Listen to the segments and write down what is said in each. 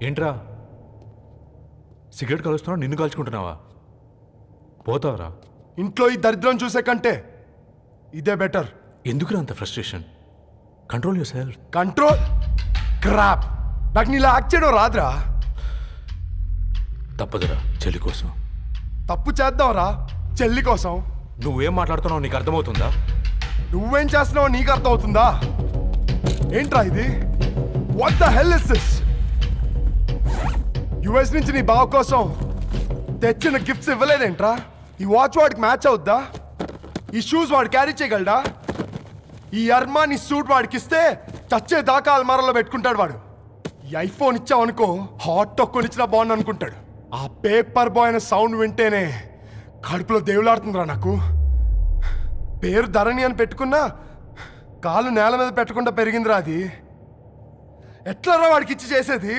ఏంట్రా సిగరెట్ కాలుస్తున్నావు, నిన్ను కాల్చుకుంటున్నావా? పోతావరా? ఇంట్లో ఈ దరిద్రం చూసే కంటే ఇదే బెటర్. ఎందుకురా అంత frustration? Control your self. Control crap. నాకు నీలా యాక్ట్ చేయడం రాదురా. తప్పదురా, చెల్లి కోసం. తప్పు చేద్దాంరా చెల్లి కోసం. నువ్వేం మాట్లాడుతున్నావు నీకు అర్థమవుతుందా? నువ్వేం చేస్తున్నావో నీకు అర్థమవుతుందా? ఏంట్రా ఇది? What the hell is this? US నుంచి నీ బావ కోసం తెచ్చిన గిఫ్ట్స్ ఇవ్వలేదేంట్రా? ఈ వాచ్ వాడికి మ్యాచ్ అవుద్దా? ఈ షూస్ వాడు క్యారీ చేయగలడా? ఈ అర్మానీ సూట్ వాడికి ఇస్తే చచ్చే దాకా అల్మారాలో పెట్టుకుంటాడు వాడు. ఈ ఐఫోన్ ఇచ్చావనుకో హాట్ టొక్కని ఇచ్చినా బాగుంది అనుకుంటాడు. ఆ పేపర్ బాయ్ అనే సౌండ్ వింటేనే కడుపులో దేవులాడుతుందిరా నాకు. పేరు ధరణి అని పెట్టుకున్నా కాలు నేల మీద పెట్టకుండా పెరిగిందిరా అది. ఎట్లరా వాడికి ఇచ్చి చేసేది?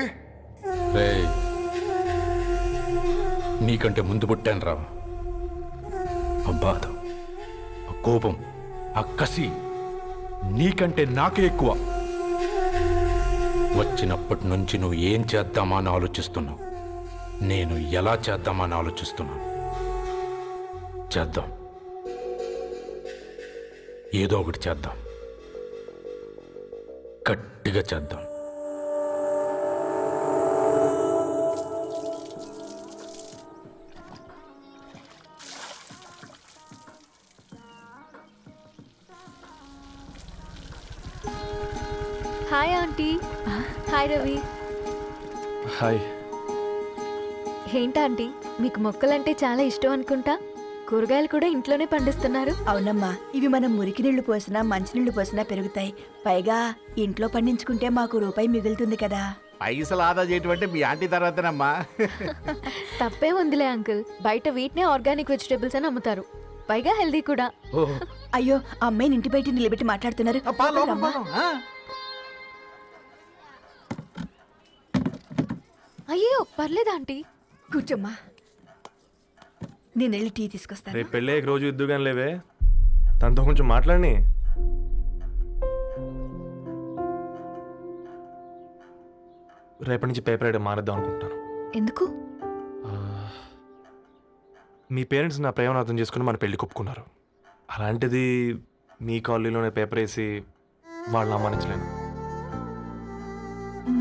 నీకంటే ముందు పుట్టాను రా. ఆ బాధ, ఆ కోపం, ఆ కసి నీకంటే నాకే ఎక్కువ. వచ్చినప్పటి నుంచి నువ్వు ఏం చేద్దామా అని ఆలోచిస్తున్నావు, నేను ఎలా చేద్దామా అని ఆలోచిస్తున్నాను. చేద్దాం, ఏదో ఒకటి చేద్దాం, గట్టిగా చేద్దాం. Hi aunty. Hi Ravi. Hi. ఏంటంటీ మీకు మొక్కలంటే చాలా ఇష్టం అనుకుంటా. కూరగాయలు కూడా ఇంట్లోనే పండిస్తున్నారు. అవునమ్మా, ఇవి మనం మురికి నీళ్లు పోసినా మంచినీళ్లు పోసినా పెరుగుతాయి. పైగా ఇంట్లో పండించుకుంటే మాకు రూపాయి మిగులుతుంది కదా. పైసలు ఆదా చేయటం అంటే మీ ఆంటీ తర్వాతనమ్మా. తప్పే ఉందిలే అంకుల్, బయట వీటినే ఆర్గానిక్ వెజిటేబుల్స్ అని అమ్ముతారు, పైగా హెల్దీ కూడా. అయ్యో, అమ్మాయిని ఇంటి బయట నిలబెట్టి మాట్లాడుతున్నారు. అయ్యో పర్లేదు ఆంటీ, కూర్చోమ్మా, నేను వెళ్ళి టీ తీసుకొస్తాను. రేపు పెళ్ళి రోజు ఇద్దుగాని లేవే, తనతో కొంచెం మాట్లాడి. రేపటి నుంచి పేపర్ రైడ్ మారేద్దాం అనుకుంటాను. ఎందుకు? మీ పేరెంట్స్ నా ప్రేమను అర్థం చేసుకుని మన పెళ్లి ఒప్పుకున్నారు. అలాంటిది మీ కాలనీలోనే పేపర్ వేసి వాళ్ళని అమ్మానించలేను.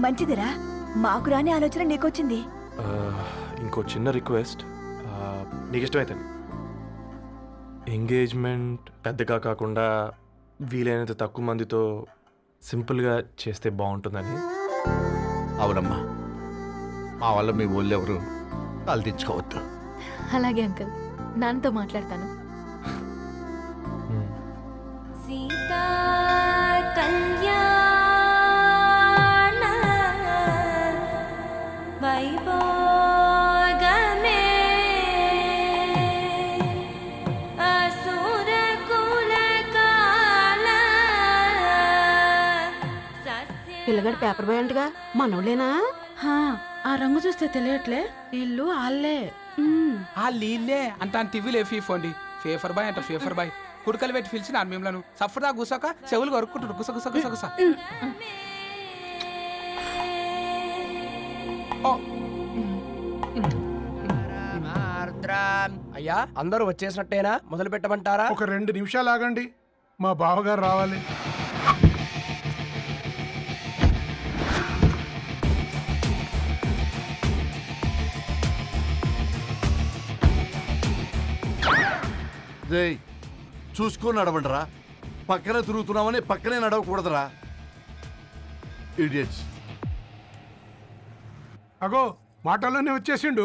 మంచిదిరా, మాకు రాని ఆలోచన నీకొచ్చింది. ఇంకో చిన్న రిక్వెస్ట్, నీకు ఇష్టమైతే ఎంగేజ్మెంట్ పెద్దగా కాకుండా వీలైనంత తక్కువ మందితో సింపుల్గా చేస్తే బాగుంటుందని. అవునమ్మా, మా వల్ల మీ ఊళ్ళో ఎవరు కాలు తెచ్చుకోవద్దు. అలాగే అంకుల్, నాన్నతో మాట్లాడతాను. సీతా కళ్యాణ వైభోగమే అసుర కుల కాల. పిల్లగాడు పేపర్ బాయ్ అంటగా మనోళ్ళేనా? ఆ రంగు చూస్తే తెలియట్లే, ఇల్లు ఆళ్ళే. ఆ లీల్లే అంత టీవీలో ఫీఫోండి. ఫేఫర్ బాయ్ అంట, ఫేఫర్ బాయ్. కుడుకలు పెట్టి పిలిచిన మిమ్మలను సఫర్దా గుసక చెవులు కొరుక్కుంటారు. గుస గుస గుస గుస. అయ్యా, అందరూ వచ్చేసినట్టేనా? మొదలు పెట్టమంటారా? ఒక 2 నిమిషాలు ఆగండి, మా బావగారు రావాలి. చూసుకొని నడవండిరా. పక్కనే తిరుగుతున్నామని పక్కనే నడవకూడదురా. ఇడియట్స్. అగో మాటల్లోనే వచ్చేసిండు.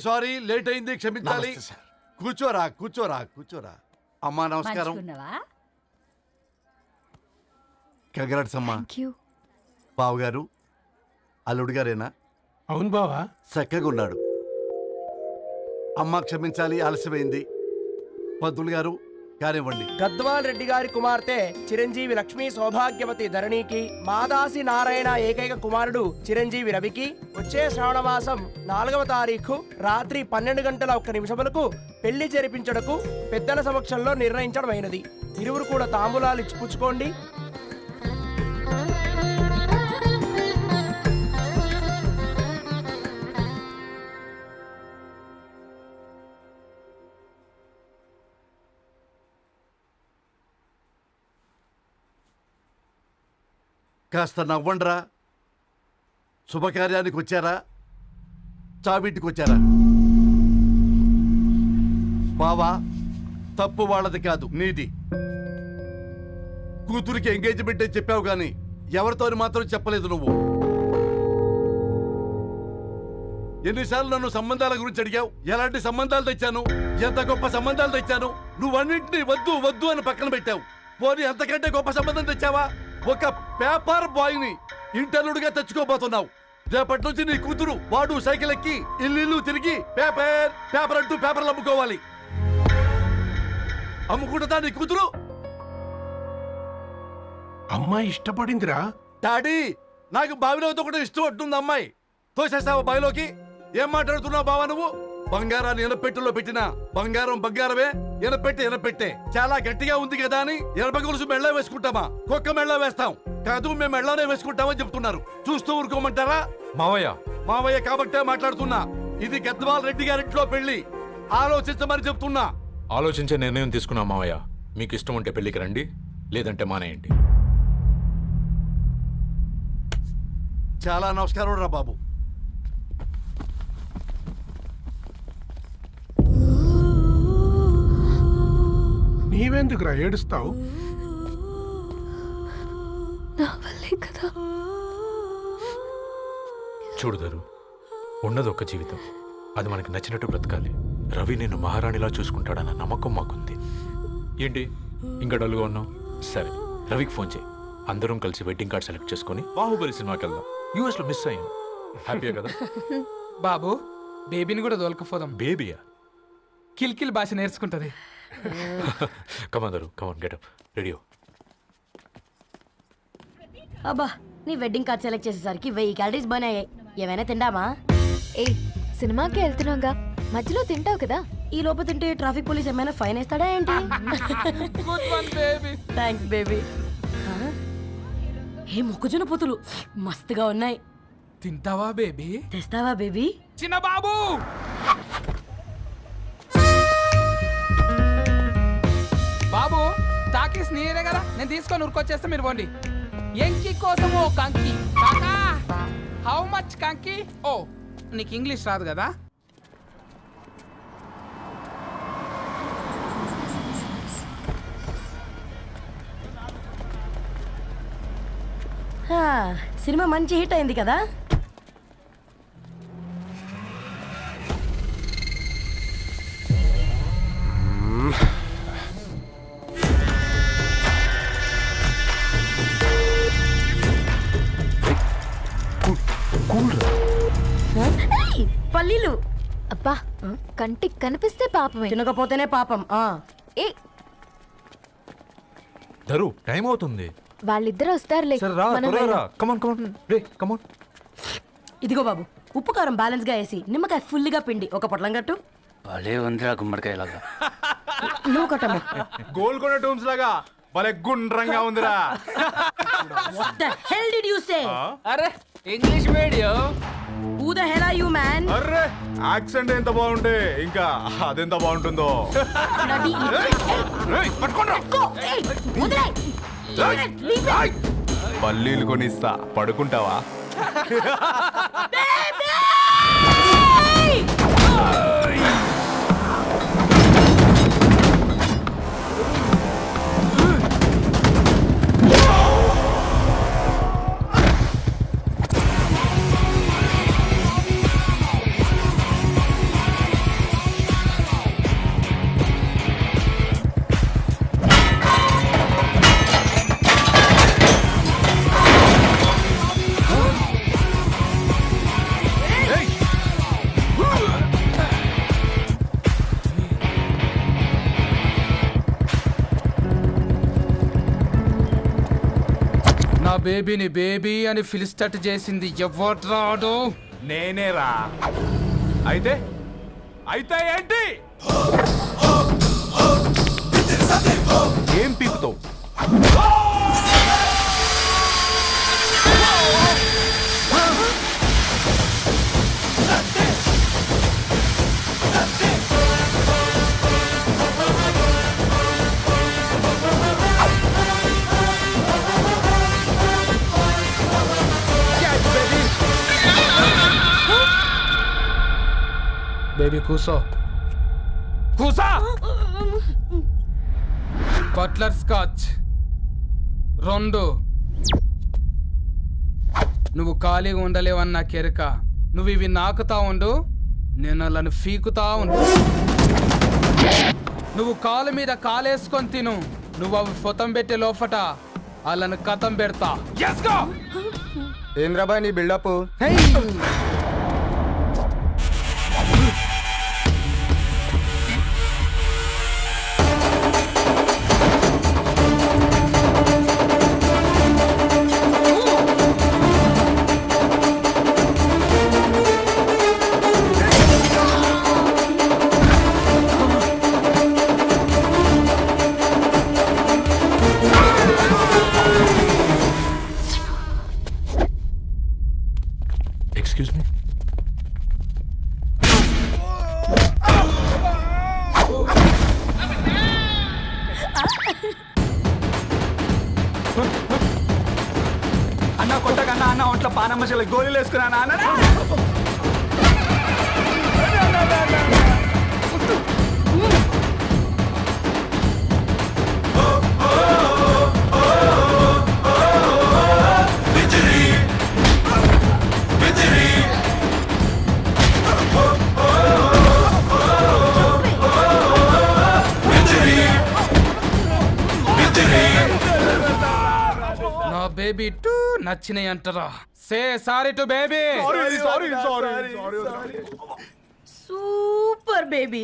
సారీ లేట్ అయింది, క్షమించాలి. కూర్చోరా కూర్చోరా కూర్చోరా. అమ్మా నమస్కారం. కంగ్రాట్స్ అమ్మా. బావగారు అల్లుడు గారేనా? అవును బావా. చక్కగా ఉన్నాడు. అమ్మ క్షమించాలి, ఆలస్యమైంది. పంతులు గారు కానివ్వండి. గద్వాల్ రెడ్డి గారి కుమార్తె చిరంజీవి లక్ష్మీ సౌభాగ్యవతి ధరణికి, మాదాసి నారాయణ ఏకైక కుమారుడు చిరంజీవి రవికి వచ్చే శ్రావణమాసం 4వ తారీఖు రాత్రి 12:01 పెళ్లి జరిపించడకు పెద్దల సమక్షంలో నిర్ణయించడమైనది. ఇరువురు కూడా తాంబూలాలు ఇచ్చి పుచ్చుకోండి. కాస్త నవ్వండ్రా. శుభకార్యానికి వచ్చారా, చావింటికి వచ్చారా? బావా, తప్పు వాళ్ళది కాదు, నీది. కూతురికి ఎంగేజ్మెంట్ అని చెప్పావు కానీ ఎవరితోని మాత్రం చెప్పలేదు నువ్వు. ఎన్నిసార్లు నన్ను సంబంధాల గురించి అడిగావు? ఎలాంటి సంబంధాలు తెచ్చాను, ఎంత గొప్ప సంబంధాలు తెచ్చాను. నువ్వన్నింటినీ వద్దు వద్దు అని పక్కన పెట్టావు. పోనీ అంతకంటే గొప్ప సంబంధం తెచ్చావా? ఒక పేపర్ బాయ్ ని ఇంటర్లుడిగా తెచ్చుకోబోతున్నావు. రేపటి నుంచి నీ కూతురు వాడు సైకిల్ ఎక్కి ఇల్లు తిరిగి పేపర్ పేపర్ అంటూ పేపర్లు అమ్ముకోవాలి. అమ్ముకుంటుందా నీ కూతురు? అమ్మాయి ఇష్టపడిందిరా. డాడీ, నాకు బావిలోతో కూడా ఇష్టం అంటుంది అమ్మాయి. తోసేస్తావా బావిలోకి? ఏం మాట్లాడుతున్నావు బావా నువ్వు? బంగారాన్ని ఎనపెట్టులో పెట్టిన బంగారం బంగారమే, ఎనపెట్టే చాలా గట్టిగా ఉంది కదా అని ఎనప గొలుసు మెళ్ళ వేసుకుంటామా? కుక్క మెళ్ళ వేస్తాం కాదు, మేము మెళ్ళనే వేసుకుంటామని చెప్తున్నారు. చూస్తూ ఊరుకోమంటారా? మావయ్య కాబట్టే మాట్లాడుతున్నా. ఇది గద్వాల్ రెడ్డి గారింట్లో పెళ్లి. ఆలోచించమని చెప్తున్నా. ఆలోచించే నిర్ణయం తీసుకున్నా మావయ్య. మీకు ఇష్టం ఉంటే పెళ్లికి రండి, లేదంటే మానేయండి. చాలా నమస్కారం రా బాబు. నీవెందుకురా ఏడుస్తావు? నా వల్లే కదా. చూడుదరు, ఉన్నది ఒక్క జీవితం. అది మనకి నచ్చినట్టు బ్రతకాలి. రవి నిన్ను మహారాణిలా చూసుకుంటాడన్న నమ్మకం మాకుంది. ఏంటి ఇంకా డల్గా ఉన్నావు? సరే, రవికి ఫోన్ చేయి. అందరం కలిసి వెడ్డింగ్ కార్డ్ సెలెక్ట్ చేసుకొని బాహుబలి సినిమాకి వెళ్దాం. యూఎస్ లో మిస్ అయ్యాం. హ్యాపీయా కదా? బాబు, బేబీని కూడా దోలుకపోదాం. బేబీయా? కిల్కిల్ భాష నేర్చుకుంటది. కమాందరు, కమాన్ గెటప్ రెడీ. అబ్బా, నీ వెడ్డింగ్ కార్డ్ సెలెక్ట్ చేసేసరికి 1000 క్యాలరీస్ బర్న్ అయ్యాయి. ఏమైనా తిండామా? ఏ, సినిమాకి వెళ్తున్నాగా, మధ్యలో తింటావు కదా. ఈ లోపు తింటే ట్రాఫిక్ పోలీస్ ఏమైనా ఫైన్ వేస్తాడా ఏంటి? Good one baby. Thanks baby. ఏ మొక్కజొన్న పొతులు మస్తుగా ఉన్నాయి. తింటావా బేబీ? తెస్తావా బేబీ? చిన్న బాబు, బాబు టాకీస్ నీరే కదా, నేను తీసుకొని ఉరికొచ్చేస్తే మీరు పోండి. ఎంకి కోసం ఓ కంకి. కాకా, హౌ మచ్ కంకి? ఓ, నీకు ఇంగ్లీష్ రాదు కదా? సినిమా మంచి హిట్ అయింది కదా. పల్లీలు. అబ్బా, కంటికి కనిపిస్తే పాపమే, తినకపోతేనే పాపం. ఏ, ధరు, టైం అవుతుంది. వాళ్ళిద్దరు వస్తారులే. మనం వెళ్దాం. ఇదిగో బాబు, ఉప్పు కారం బ్యాలెన్స్ గా వేసి నిమ్మకాయ ఫుల్ గా పిండి ఒక పొట్లం కట్టు. భలే ఉందిరా గుమ్మడికాయలాగా. నువ్వు కట్టము. గోల్కొండ టూమ్స్ లాగా భలే గుండ్రంగా ఉందిరా. What the hell did you say? అరే, English medium. Who the hell are you, man? Array, accent ఎంత బాగుంటే ఇంకా అదెంత బాగుంటుందో. Bloody idiot. పల్లీలు కొనిస్తా, పడుకుంటావా? బేబీని బేబీ అని పిలిస్టట్ చేసింది ఎవడ్రాడు? నేనేరా. అయితే అయితే ఏంటి? ఏం పీకుతావు? బేబీ కూసో. కూసా. Butterscotch 2. నువ్వు ఖాళీగా ఉండలేవన్న కెరక. నువ్వు ఇవి నాకుతా ఉండు, నేను వాళ్ళను ఫీకుతా ఉండు. నువ్వు కాలు మీద కాలేసుకొని తిను. నువ్వు అవి ఫొతం పెట్టే లోపట వాళ్ళను కథం పెడతా. ఏంద్రాబాయ్ నీ బిల్డప్? Excuse me. అన్న కొట్టకన్నా అన్న ఒంట్లో పానమ్మ చెల్లి గోళీలు వేసుకున్నా అన్న. నా బేబీ టూ నచ్చినాయి అంటారా? Say sorry to baby. Super baby.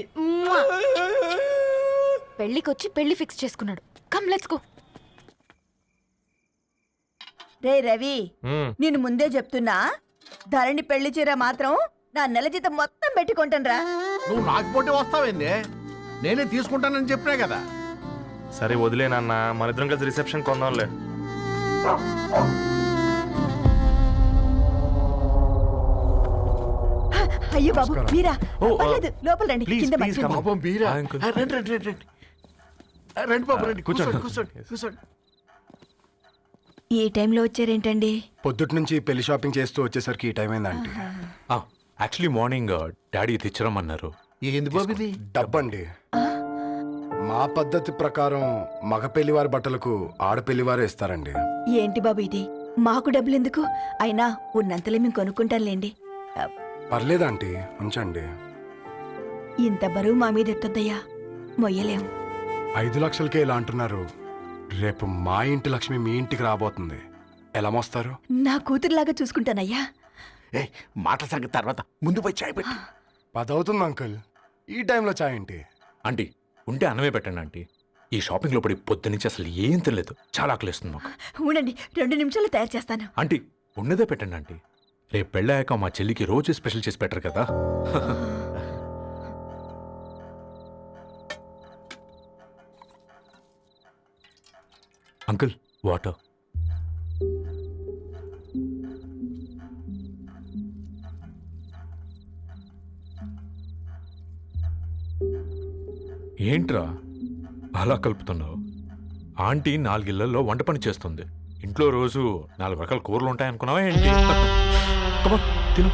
పెళ్ళికొచ్చి పెళ్లి ఫిక్స్ చేసుకున్నాడు. Come let's go. రే రవి, నేను ముందే చెప్తున్నా, ధరణి పెళ్లి చీర మాత్రం నా నెల జీతం మొత్తం పెట్టుకుంటానురా. నువ్వు నాకు పోటీ వస్తావేంది? నేనే తీసుకుంటానని చెప్పినా కదా. సరే వదిలేనన్న, మన ఇద్దరం కలిసి రిసెప్షన్ కొందాంలే. అయ్యో బాబు మీరా? ఓ, పర్లేదు, లోపల రండి. ప్లీజ్, కింద ప్లీజ్, మంచం come on. ఉంది. పాపం బీరా. Hi, uncle. రండి రండి రండి రండి. రండి బాబు రండి. కూర్చోండి. కూర్చోండి కూర్చోండి. ఈ టైంలో వచ్చారేంటండి? పొద్దుటి నుంచి పెళ్లి షాపింగ్ చేస్తూ వచ్చేసరికి ఈ టైం అయిందంటే. యాక్చువల్లీ మార్నింగ్ డాడీ తెచ్చరమన్నారు. ఏంది బాబు ఇది? డబ్బండి. మా పద్ధతి ప్రకారం మగ పెళ్లివారి బట్టలకు ఆడపెళ్లివారే ఇస్తారండి. ఏంటి బాబు ఇది? మాకు డబ్బులు ఎందుకు? అయినా ఉన్నంతలే మేము కొనుక్కుంటాంలేండి. పర్లేదా ఆంటీ, ఉంచండి. ఇంత బరువు మా మీద ఎత్తొద్దయ్యా, మొయ్యలేం. 5 లక్షలకే ఇలా అంటున్నారు. రేపు మా ఇంటి లక్ష్మి మీ ఇంటికి రాబోతుంది. ఎలా మోస్తారు? నా కూతురులాగా చూసుకుంటానయ్యా. ఏ మాట సంగతి తర్వాత, ముందు పోయి చాయ్ పెట్టి. 10 అవుతుంది అంకుల్. ఈ టైంలో చాయ్ ఏంటి? ఆంటీ ఉంటే అన్నమే పెట్టండి ఆంటీ. ఈ షాపింగ్లో పడి పొద్దు నుంచి అసలు ఏం తినలేదు. చాలా ఆకలిస్తుంది మాకు. ఉండండి, 2 నిమిషాలు తయారు చేస్తాను. ఆంటీ ఉన్నదే పెట్టండి ఆంటీ. రేపు పెళ్ళాక మా చెల్లికి రోజు స్పెషల్ చేసి పెట్టరు కదా. Uncle water. ఏంట్రా అలా కలుపుతున్నావు? ఆంటీ 4 ఇళ్లలో వంట పని చేస్తుంది. ఇంట్లో రోజు 4 రకాల కూరలు ఉంటాయనుకున్నావా ఏంటి? Come on, తిను.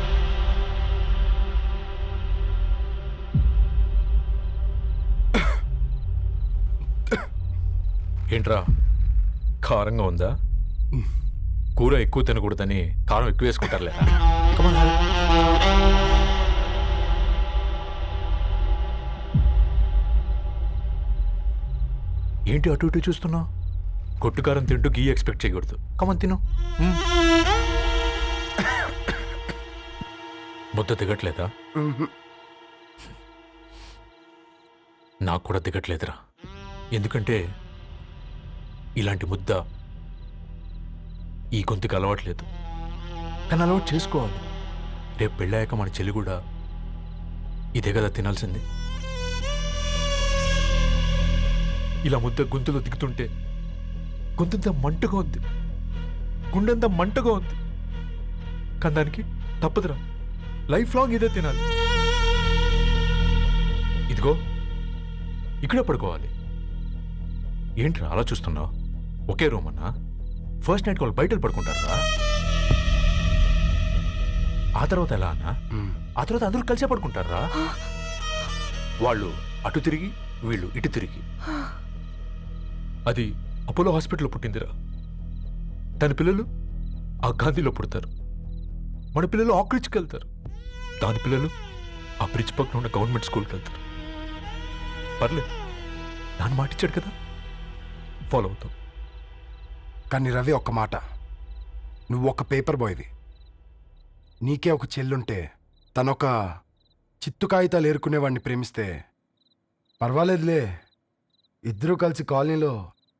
ఏంట్రా కారంగా ఉందా? కూర ఎక్కువ తినకూడదని కారం ఎక్కువ వేసుకుంటారు లేదా? Come on, ఏంటి అటు ఇటు చూస్తున్నావు? కొట్టుకారం తింటూ గీ ఎక్స్పెక్ట్ చేయకూడదు. కమన్ తిను. ముద్ద దిగట్లేదా? నాకు కూడా దిగట్లేదురా. ఎందుకంటే ఇలాంటి ముద్ద ఈ గొంతుకు అలవాట్లేదు, కానీ అలవాటు చేసుకోవాలి. రేపు పెళ్ళాక మన చెల్లి కూడా ఇదే కదా తినాల్సింది. ఇలా ముద్ద గొంతులో దిగుతుంటే గొంతంతా మంటగా ఉంది, గుండెంతా మంటగా ఉంది. కానీ దానికి తప్పదురా, లైఫ్ లాంగ్ ఇదే తినాలి. ఇదిగో ఇక్కడే పడుకోవాలి. ఏంట్రా అలా చూస్తున్నావు? ఒకే రూమ్ అన్నా? ఫస్ట్ నైట్ వాళ్ళు బయట పడుకుంటారా? ఆ తర్వాత ఎలా అన్నా? ఆ తర్వాత అందరూ కలిసే పడుకుంటారా? వాళ్ళు అటు తిరిగి, వీళ్ళు ఇటు తిరిగి. అది అపోలో హాస్పిటల్లో పుట్టిందిరా. దాని పిల్లలు ఆ గాంధీలో పుడతారు. మన పిల్లలు ఆక్రిడ్జ్కి వెళ్తారు. దాని పిల్లలు ఆ బ్రిడ్జ్ పక్కన ఉన్న గవర్నమెంట్ స్కూల్కి వెళ్తారు. పర్లేదు, నాన్న మాటిచ్చాడు కదా, ఫాలో అవుతాం. కానీ రవి, ఒక్క మాట, నువ్వు ఒక పేపర్ బాయ్వి. నీకే ఒక చెల్లుంటే తనొక చిత్తు కాగితాలు ఏరుకునేవాడిని ప్రేమిస్తే పర్వాలేదులే, ఇద్దరూ కలిసి కాలనీలో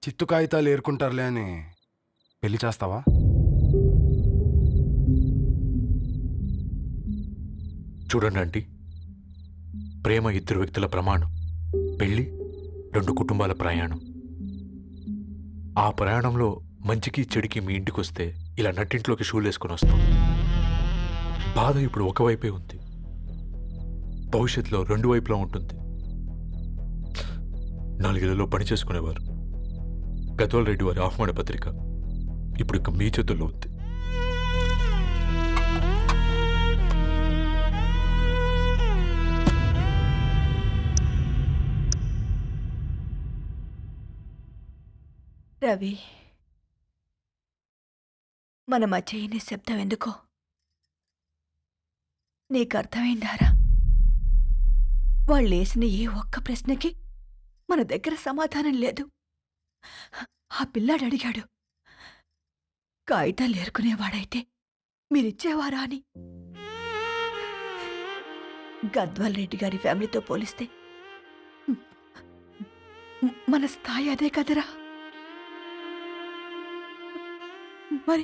చిత్తు కాగితాలు ఏరుకుంటారులే అని పెళ్లి చేస్తావా? చూడండి ఆంటీ, ప్రేమ ఇద్దరు వ్యక్తుల ప్రమాణం, పెళ్ళి రెండు కుటుంబాల ప్రయాణం. ఆ ప్రయాణంలో మంచికి చెడుకి మీ ఇంటికి వస్తే ఇలా నట్టింట్లోకి షూలు వేసుకొని వస్తాం. బాధ ఇప్పుడు ఒకవైపే ఉంది, భవిష్యత్తులో రెండు వైపులా ఉంటుంది. 4 ఏళ్లలో పని చేసుకునేవారు గద్వాల్ రెడ్డి వారి ఆహ్వాన పత్రిక ఇప్పుడు ఇక మీ చేతుల్లో ఉంది. రవి, మన మధ్య ఈ నిశ్శబ్దం ఎందుకో నీకు అర్థమైందారా? వాళ్ళు వేసిన ఏ ఒక్క ప్రశ్నకి మన దగ్గర సమాధానం లేదు. ఆ పిల్లాడు అడిగాడు, కాగితాలు ఏరుకునేవాడైతే మీరిచ్చేవారా అని. గద్వాల్ రెడ్డి గారి ఫ్యామిలీతో పోలిస్తే మన స్థాయి అదే కదరా. మరి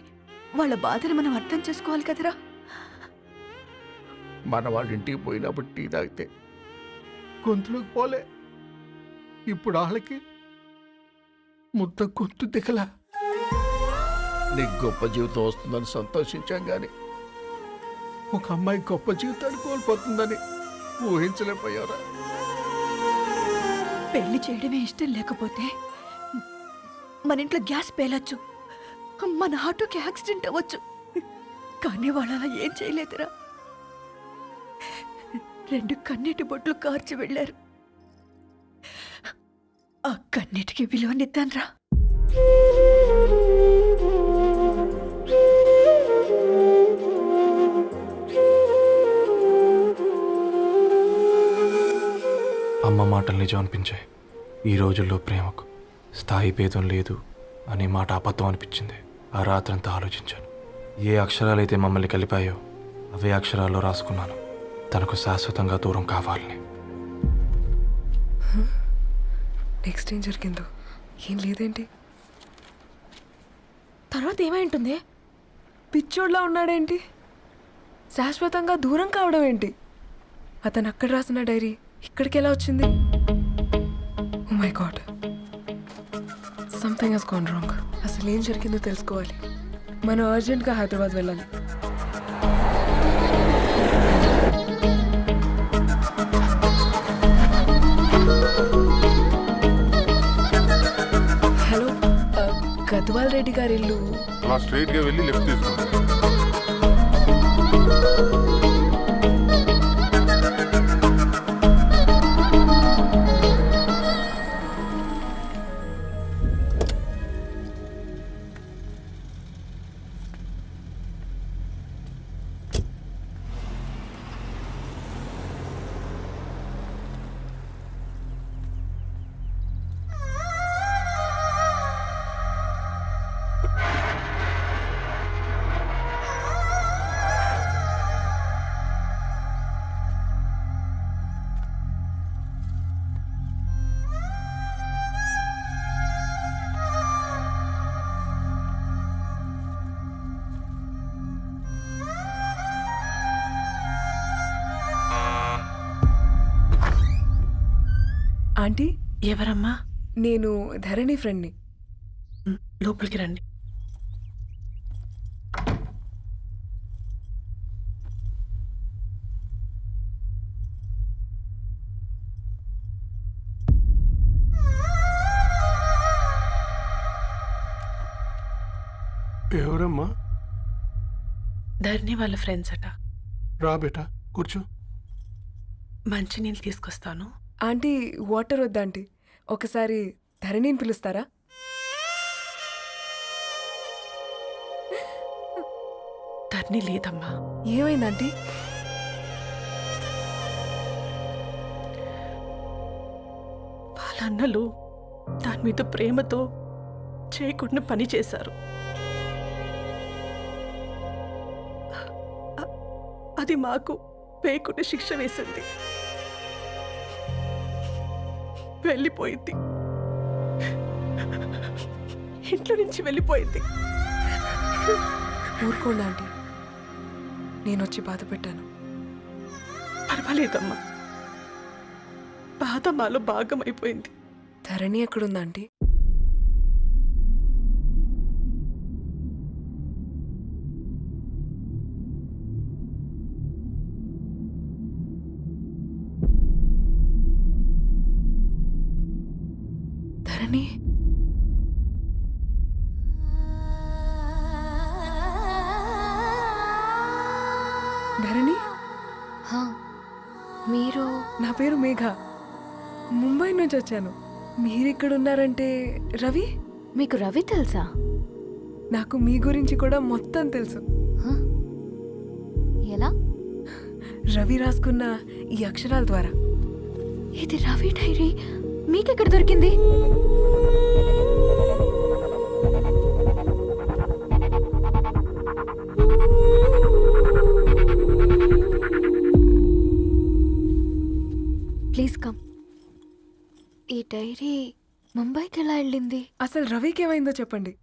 వాళ్ళ బాధను మనం అర్థం చేసుకోవాలి కదరా. మన వాళ్ళ ఇంటికి పోయినప్పుడు టీ తాగితే గొంతులోకి పోలే, ఇప్పుడు వాళ్ళకి ముద్ద గొంతు దిగలా. నీకు గొప్ప జీవితం వస్తుందని సంతోషించాం కానీ ఒక అమ్మాయి గొప్ప జీవితాన్ని కోల్పోతుందని ఊహించలేకపోయారా? పెళ్లి చేయడమే ఇష్టం లేకపోతే మన ఇంట్లో గ్యాస్ పేలొచ్చు, మన ఆటోకి యాక్సిడెంట్ అవ్వచ్చు, కానీ వాళ్ళు అలా ఏం చేయలేదురా. 2 కన్నీటి బొట్లు కార్చి వెళ్ళారు. ఆ కన్నీటికి విలువనిద్దాన్రా. అమ్మ మాటలు నిజం అనిపించాయి. ఈ రోజుల్లో ప్రేమకు స్థాయి భేదం లేదు అనే మాట అబద్ధం అనిపించింది. ఆ రాత్రంతా ఆలోచించాను. ఏ అక్షరాలైతే మమ్మల్ని కలిపాయో అవే అక్షరాల్లో రాసుకున్నాను, తనకు శాశ్వతంగా దూరం కావాలని. నెక్స్ట్ ఏం జరిగిందో ఏం లేదేంటి? తర్వాత ఏమై ఉంటుంది? పిచ్చోడ్లా ఉన్నాడేంటి? శాశ్వతంగా దూరం కావడం ఏంటి? అతను అక్కడ రాసిన డైరీ ఇక్కడికి ఎలా వచ్చింది? Oh my god, something has gone wrong. అసలు ఏం జరిగిందో తెలుసుకోవాలి. మనం అర్జెంట్గా హైదరాబాద్ వెళ్ళాలి. హలో, గద్వాల్ రెడ్డి గారి ఇల్లు అలా స్ట్రైట్గా వెళ్ళి లెఫ్ట్ తీసుకోండి. ఆంటీ ఎవరమ్మా? నేను ధరణి ఫ్రెండ్ని. లోపలికి రండి. ఎవరమ్మా? ధరణి వాళ్ళ ఫ్రెండ్స్ అట. రా బేటా కూర్చో. మంచినీళ్ళు తీసుకొస్తాను. ఆంటీ వాటర్ వద్దా ఆంటీ, ఒకసారి ధరణిని పిలుస్తారా? ధరణి లేదమ్మా. ఏమైంది ఆంటీ? వాళ్ళ అన్నలు దాని మీద ప్రేమతో చేయకుండా పని చేశారు. అది మాకు పేయకుండా శిక్ష వేసింది. వెళ్ళిపోయింది, ఇంట్లో నుంచి వెళ్ళిపోయింది. ఊరుకోండి ఆంటీ, నేను వచ్చి బాధ పెట్టాను. పర్వాలేదమ్మా, బాధ మాలో భాగం అయిపోయింది. ధరణి ఎక్కడుందా ఆంటీ? ధరణి ధరణి, హా, మీరు? నా పేరు మేఘ, ముంబై నుంచి వచ్చాను. మీరిక్కడున్నారంటే రవి? మీకు రవి తెలుసా? నాకు మీ గురించి కూడా మొత్తం తెలుసు. హ? ఎలా? రవి రాసుకున్న ఈ అక్షరాల ద్వారా. ఇది రవి డైరీ మీకెక్కడ దొరికింది? Please come. ఈ డైరీ ముంబైకి ఎలా వెళ్ళింది? అసలు రవికి ఏమైందో చెప్పండి.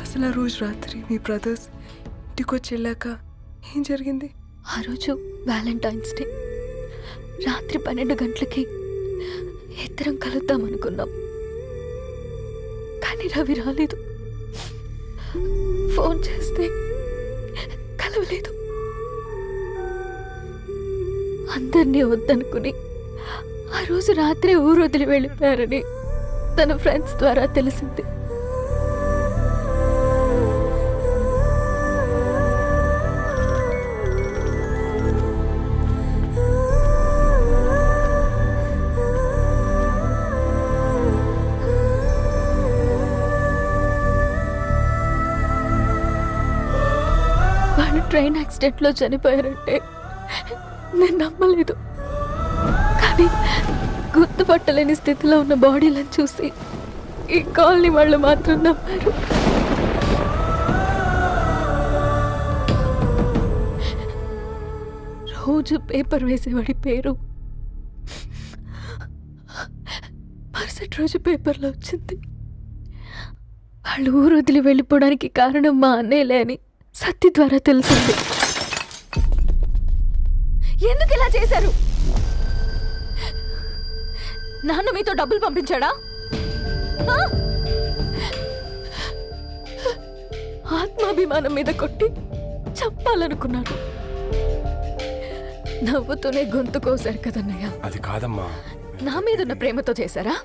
అసలు ఆ రోజు రాత్రి మీ బ్రదర్స్ ఇంటికి వచ్చి వెళ్ళాక ఏం జరిగింది? ఆ రోజు వ్యాలంటైన్స్ డే రాత్రి 12 గంటలకి ఇద్దరం కలుద్దాం అనుకున్నాం. కానీ రవి రాలేదు. ఫోన్ చేస్తే కలవలేదు. అందరినీ వద్దనుకుని ఆ రోజు రాత్రి ఊరు వదిలి వెళ్ళిపోయారని తన ఫ్రెండ్స్ ద్వారా తెలిసింది. వాళ్ళు ట్రైన్ యాక్సిడెంట్లో చనిపోయారంటే నేను నమ్మలేదు. కానీ గుర్తుపట్టలేని స్థితిలో ఉన్న బాడీలను చూసి ఈ కాలనీ వాళ్ళు మాత్రం నమ్మారు. రోజు పేపర్ వేసేవాడి పేరు మరుసటి రోజు పేపర్లో వచ్చింది. వాళ్ళు ఊరు వదిలి వెళ్ళిపోవడానికి కారణం మా అన్నయ్యలే అని సత్య ద్వారా తెలిసింది. ఎందుకు ఇలా చేశారు? నాన్న మీతో డబ్బులు పంపించాడా? ఆ? ఆత్మాభిమానం మీద కొట్టి చంపాలనుకున్నాడు. నవ్వుతూనే గొంతు కోసారు కదన్నయ్య. అది కాదమ్మా. నా మీదున్న ప్రేమతో చేశారా?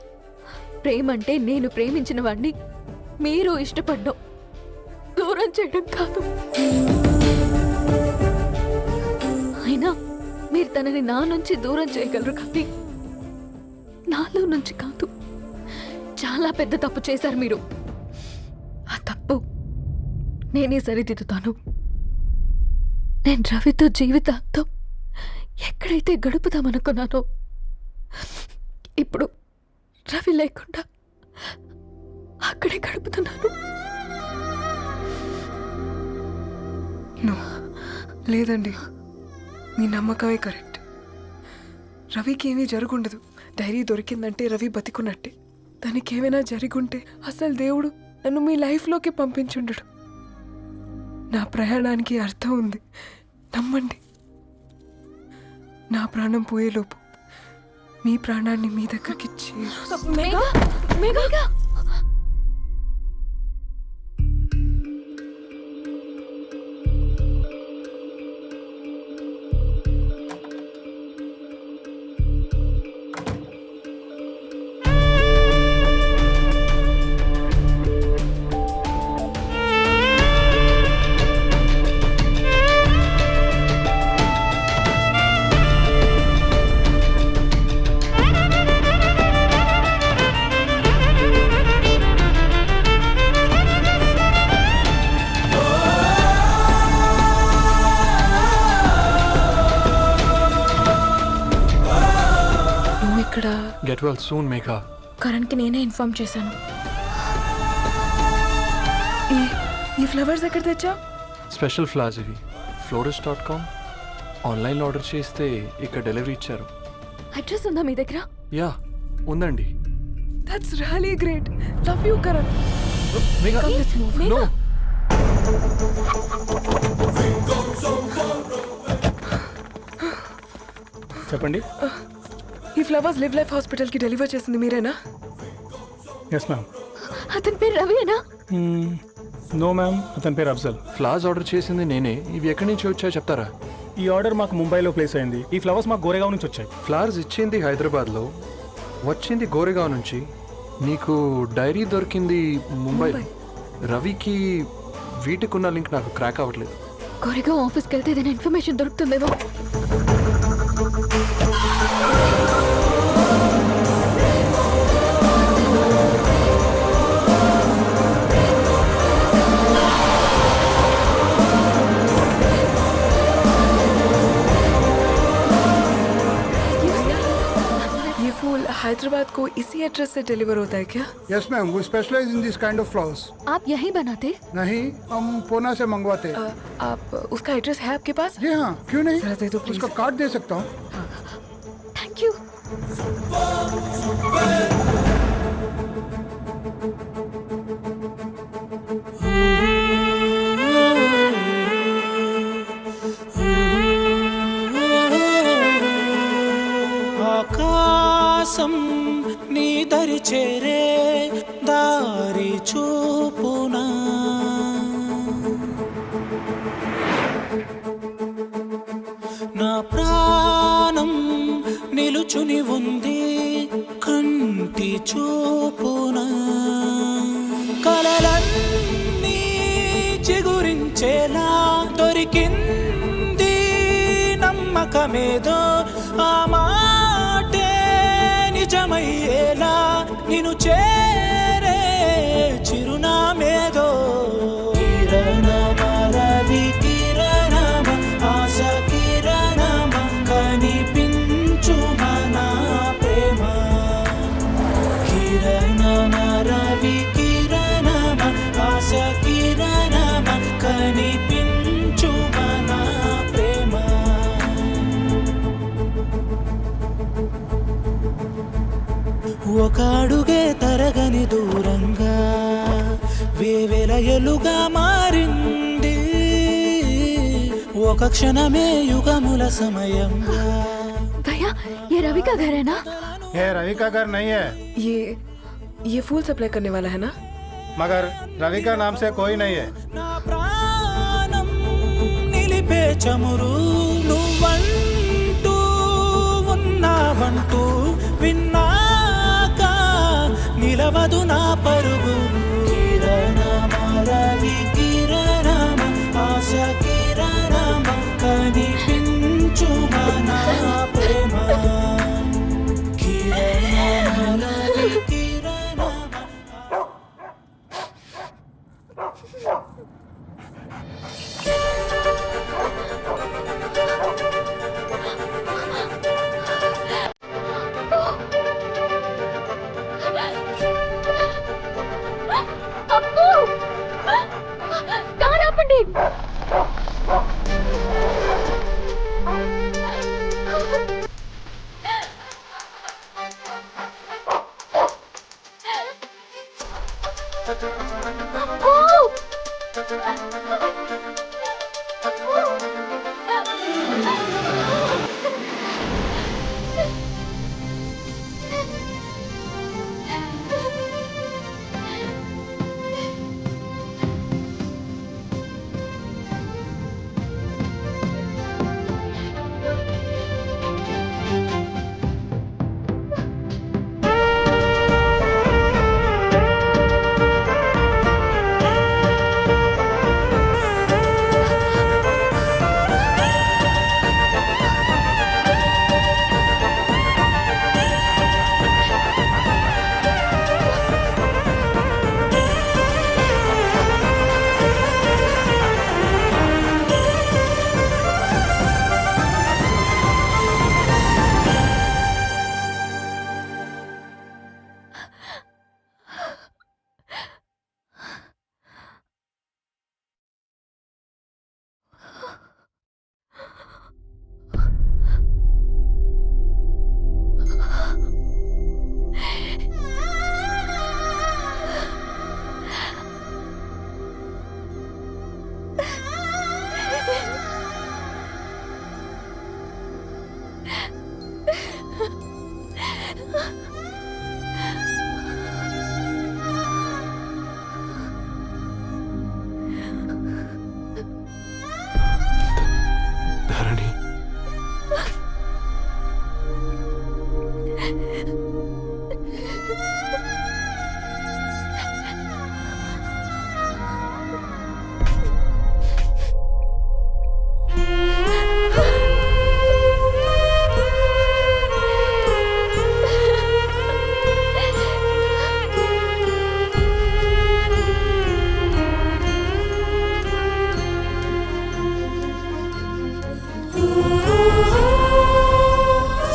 ప్రేమంటే నేను ప్రేమించిన వాడిని మీరు ఇష్టపడ్డం, దూరం చేయడం కాదు. అయినా మీరు తనని నా నుంచి దూరం చేయగలరు కానీ నాలో నుంచి కాదు. చాలా పెద్ద తప్పు చేశారు మీరు. ఆ తప్పు నేనే సరిదిద్దుతాను. నేను రవితో జీవితాంతం ఎక్కడైతే గడుపుదామనుకున్నానో ఇప్పుడు రవి లేకుండా అక్కడే గడుపుతున్నాను. నో, లేదండి, మీ నమ్మకమే కరెక్ట్. రవికి ఏమీ జరుగుండదు. డైరీ దొరికిందంటే రవి బతికున్నట్టే. దానికి ఏమైనా జరిగుంటే అసలు దేవుడు నన్ను మీ లైఫ్లోకి పంపించుండడు. నా ప్రయాణానికి అర్థం ఉంది, నమ్మండి. నా ప్రాణం పోయేలోపు మీ ప్రాణాన్ని మీ దగ్గరికి మేఘా, మేఘా, నువ్వు ఇక్కడ. Get well soon Megha. కరణ్కి నేనే ఇన్ఫార్మ్ చేశాను. ఈ ఫ్లవర్స్ ఎక్కడ తెచ్చా? స్పెషల్ ఫ్లవర్స్ ఇవి. florist.com. ఆన్లైన్లో ఆర్డర్ చేస్తే ఇక్కడ డెలివరీ ఇచ్చారు. అడ్రస్ ఉందా మీ దగ్గర? యా, ఉందండి. That's really great. Love you Karan. Megha, Come, let's move. No. చెప్పండి. ఈ ఫ్లవర్స్ లివ్ లైఫ్ హాస్పిటల్కి డెలివర్ చేసింది మీరేనా? Yes ma'am. అతని పేరు రవియేనా? నో మ్యామ్, అతని పేరు అఫ్జల్. ఫ్లవర్స్ ఆర్డర్ చేసింది నేనే. ఇవి ఎక్కడి నుంచి వచ్చాయో చెప్తారా? ఈ ఆర్డర్ మాకు ముంబైలో ప్లేస్ అయింది. ఈ ఫ్లవర్స్ మాకు గోరేగావ్ నుంచి వచ్చాయి. ఫ్లవర్స్ ఇచ్చింది హైదరాబాద్లో, వచ్చింది గోరేగావ్ నుంచి. నీకు డైరీ దొరికింది ముంబై. రవికి వీటికున్న లింక్ నాకు క్రాక్ అవ్వట్లేదు. కోరేగావ్ ఆఫీస్కి వెళ్తే ఏదైనా ఇన్ఫర్మేషన్ దొరుకుతుందేమో. ये फूल हैदराबाद को इसी एड्रेस से डिलीवर होता है क्या? Yes ma'am, we specialise in this kind of flowers. आप यहीं बनाते? नहीं, हम पूना से मंगवाते हैं. आप उसका एड्रेस है आपके पास? जी हाँ, क्यों नहीं. जरा दे दो प्लीज. उसका कार्ड दे सकता हूँ. Thank you. ఆకాశం నీ దరి చేరే దారి చూపునా, నా ప్రాణం నిలుచుని ఉంది కంటి చూపునా, కలలన్నీ చిగురించేలా దొరికింది నమ్మకమేదో, ఆ మాటే నిజమయ్యేలా నిన్ను చేరే చిరునామేదో. కిరణమ రవి కిరణమ ఆశ కిరణమ కనిపించు మన ప్రేమ. కిరణమ రవి కిరణమ ఆశ కిరణమ కనిపించు మన ప్రేమ. ఒక అడుగే తరగని దూరంగా వేవేల ఎలుగా మారింది, ఒక క్షణమే యుగముల సమయంగా. भैया, ये रवि का घर है ना? ये रवि का घर नहीं है, ये फूल सप्लाई करने वाला है ना? मगर रवि का नाम से कोई नहीं है. నా ప్రాణం నిలిపే చమురు నువ్వంటూ ఉన్నావంటూ విన్నాక నిలవదు నా పరుగు. కిరణమ రవి కిరణమ ఆశ కిరణమ కనిపించు మన ప్రేమ. కిరణమ రవి కిరణమ.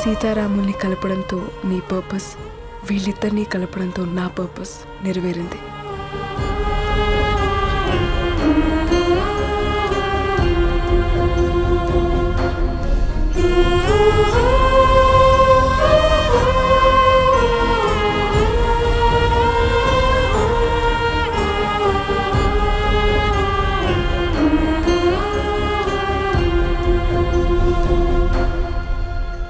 సీతారాముల్ని కలపడంతో నీ పర్పస్, వీళ్ళిద్దరినీ కలపడంతో నా పర్పస్ నెరవేరింది.